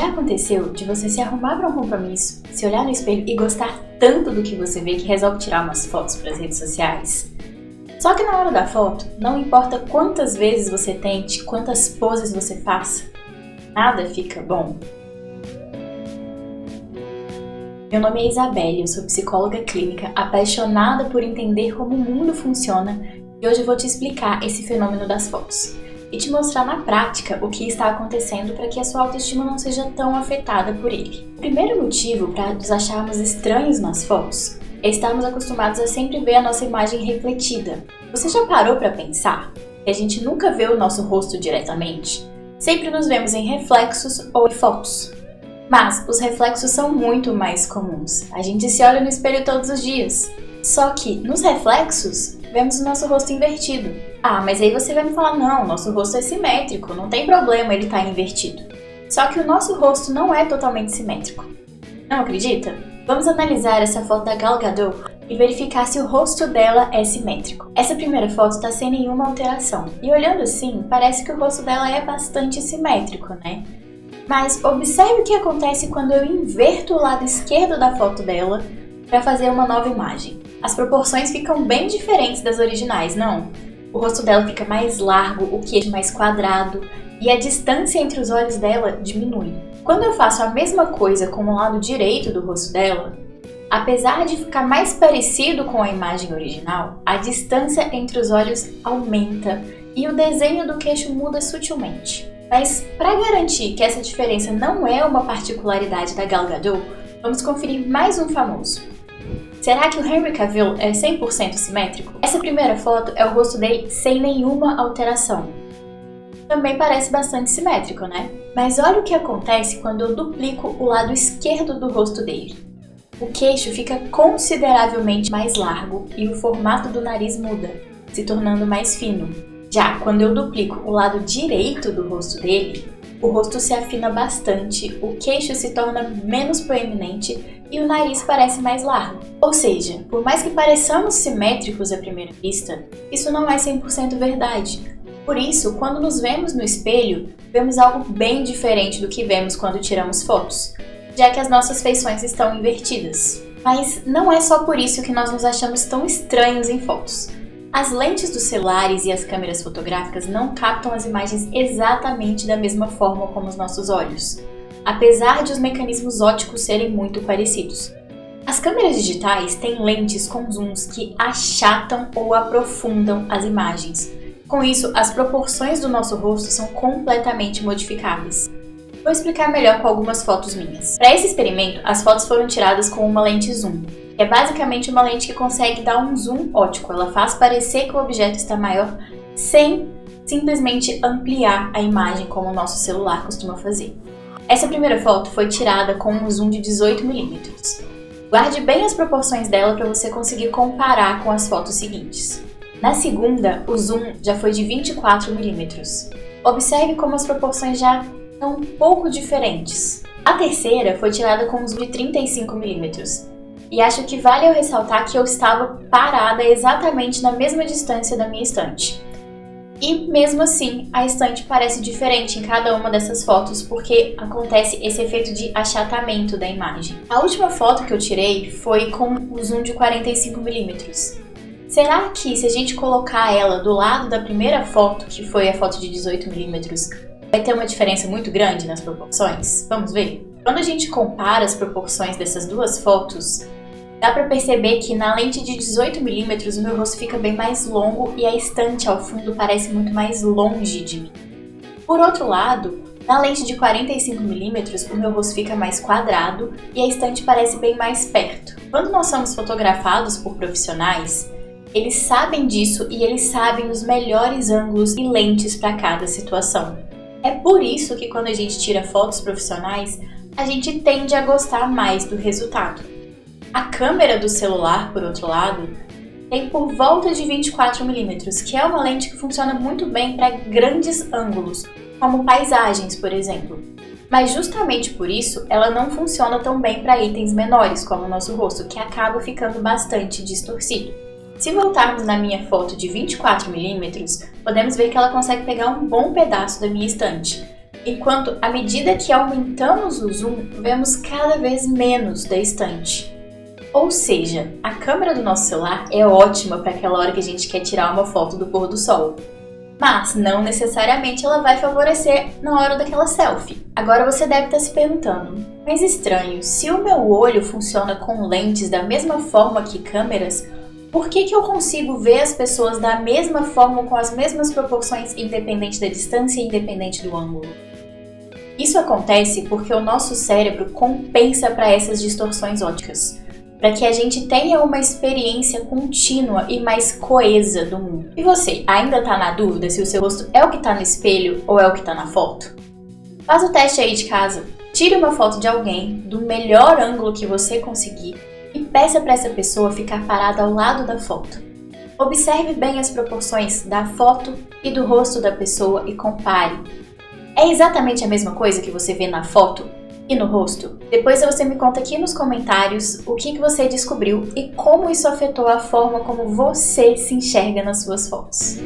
Já aconteceu de você se arrumar para um compromisso, se olhar no espelho e gostar tanto do que você vê que resolve tirar umas fotos para as redes sociais? Só que na hora da foto, não importa quantas vezes você tente, quantas poses você faça, nada fica bom. Meu nome é Isabelle, eu sou psicóloga clínica, apaixonada por entender como o mundo funciona e hoje eu vou te explicar esse fenômeno das fotos e te mostrar na prática o que está acontecendo para que a sua autoestima não seja tão afetada por ele. O primeiro motivo para nos acharmos estranhos nas fotos é estarmos acostumados a sempre ver a nossa imagem refletida. Você já parou para pensar que a gente nunca vê o nosso rosto diretamente? Sempre nos vemos em reflexos ou em fotos. Mas os reflexos são muito mais comuns. A gente se olha no espelho todos os dias. Só que nos reflexos, vemos o nosso rosto invertido. Ah, mas aí você vai me falar, não, nosso rosto é simétrico, não tem problema ele estar invertido. Só que o nosso rosto não é totalmente simétrico. Não acredita? Vamos analisar essa foto da Gal Gadot e verificar se o rosto dela é simétrico. Essa primeira foto está sem nenhuma alteração. E olhando assim, parece que o rosto dela é bastante simétrico, né? Mas observe o que acontece quando eu inverto o lado esquerdo da foto dela para fazer uma nova imagem. As proporções ficam bem diferentes das originais, não? O rosto dela fica mais largo, o queixo mais quadrado e a distância entre os olhos dela diminui. Quando eu faço a mesma coisa com o lado direito do rosto dela, apesar de ficar mais parecido com a imagem original, a distância entre os olhos aumenta e o desenho do queixo muda sutilmente. Mas para garantir que essa diferença não é uma particularidade da Gal Gadot, vamos conferir mais um famoso. Será que o Henry Cavill é 100% simétrico? Essa primeira foto é o rosto dele sem nenhuma alteração. Também parece bastante simétrico, né? Mas olha o que acontece quando eu duplico o lado esquerdo do rosto dele. O queixo fica consideravelmente mais largo e o formato do nariz muda, se tornando mais fino. Já quando eu duplico o lado direito do rosto dele, o rosto se afina bastante, o queixo se torna menos proeminente e o nariz parece mais largo. Ou seja, por mais que pareçamos simétricos à primeira vista, isso não é 100% verdade. Por isso, quando nos vemos no espelho, vemos algo bem diferente do que vemos quando tiramos fotos, já que as nossas feições estão invertidas. Mas não é só por isso que nós nos achamos tão estranhos em fotos. As lentes dos celulares e as câmeras fotográficas não captam as imagens exatamente da mesma forma como os nossos olhos, apesar de os mecanismos ópticos serem muito parecidos. As câmeras digitais têm lentes com zooms que achatam ou aprofundam as imagens. Com isso, as proporções do nosso rosto são completamente modificadas. Vou explicar melhor com algumas fotos minhas. Para esse experimento, as fotos foram tiradas com uma lente zoom. É basicamente uma lente que consegue dar um zoom óptico, ela faz parecer que o objeto está maior sem simplesmente ampliar a imagem como o nosso celular costuma fazer. Essa primeira foto foi tirada com um zoom de 18mm. Guarde bem as proporções dela para você conseguir comparar com as fotos seguintes. Na segunda, o zoom já foi de 24mm. Observe como as proporções já são um pouco diferentes. A terceira foi tirada com um zoom de 35mm. E acho que vale eu ressaltar que eu estava parada exatamente na mesma distância da minha estante. E mesmo assim, a estante parece diferente em cada uma dessas fotos porque acontece esse efeito de achatamento da imagem. A última foto que eu tirei foi com o zoom de 45mm. Será que se a gente colocar ela do lado da primeira foto, que foi a foto de 18mm, vai ter uma diferença muito grande nas proporções? Vamos ver? Quando a gente compara as proporções dessas duas fotos, dá para perceber que na lente de 18mm o meu rosto fica bem mais longo e a estante ao fundo parece muito mais longe de mim. Por outro lado, na lente de 45mm o meu rosto fica mais quadrado e a estante parece bem mais perto. Quando nós somos fotografados por profissionais, eles sabem disso e eles sabem os melhores ângulos e lentes para cada situação. É por isso que quando a gente tira fotos profissionais, a gente tende a gostar mais do resultado. A câmera do celular, por outro lado, tem por volta de 24mm, que é uma lente que funciona muito bem para grandes ângulos, como paisagens, por exemplo. Mas justamente por isso, ela não funciona tão bem para itens menores, como o nosso rosto, que acaba ficando bastante distorcido. Se voltarmos na minha foto de 24mm, podemos ver que ela consegue pegar um bom pedaço da minha estante. enquanto à medida que aumentamos o zoom, vemos cada vez menos da estante. Ou seja, a câmera do nosso celular é ótima para aquela hora que a gente quer tirar uma foto do pôr do sol, mas não necessariamente ela vai favorecer na hora daquela selfie. Agora você deve estar se perguntando, mas estranho, se o meu olho funciona com lentes da mesma forma que câmeras, por que eu consigo ver as pessoas da mesma forma, com as mesmas proporções, independente da distância e independente do ângulo? Isso acontece porque o nosso cérebro compensa para essas distorções ópticas, para que a gente tenha uma experiência contínua e mais coesa do mundo. E você, ainda está na dúvida se o seu rosto é o que está no espelho ou é o que está na foto? Faz o teste aí de casa. Tire uma foto de alguém do melhor ângulo que você conseguir e peça para essa pessoa ficar parada ao lado da foto. Observe bem as proporções da foto e do rosto da pessoa e compare. É exatamente a mesma coisa que você vê na foto e no rosto? Depois você me conta aqui nos comentários o que você descobriu e como isso afetou a forma como você se enxerga nas suas fotos.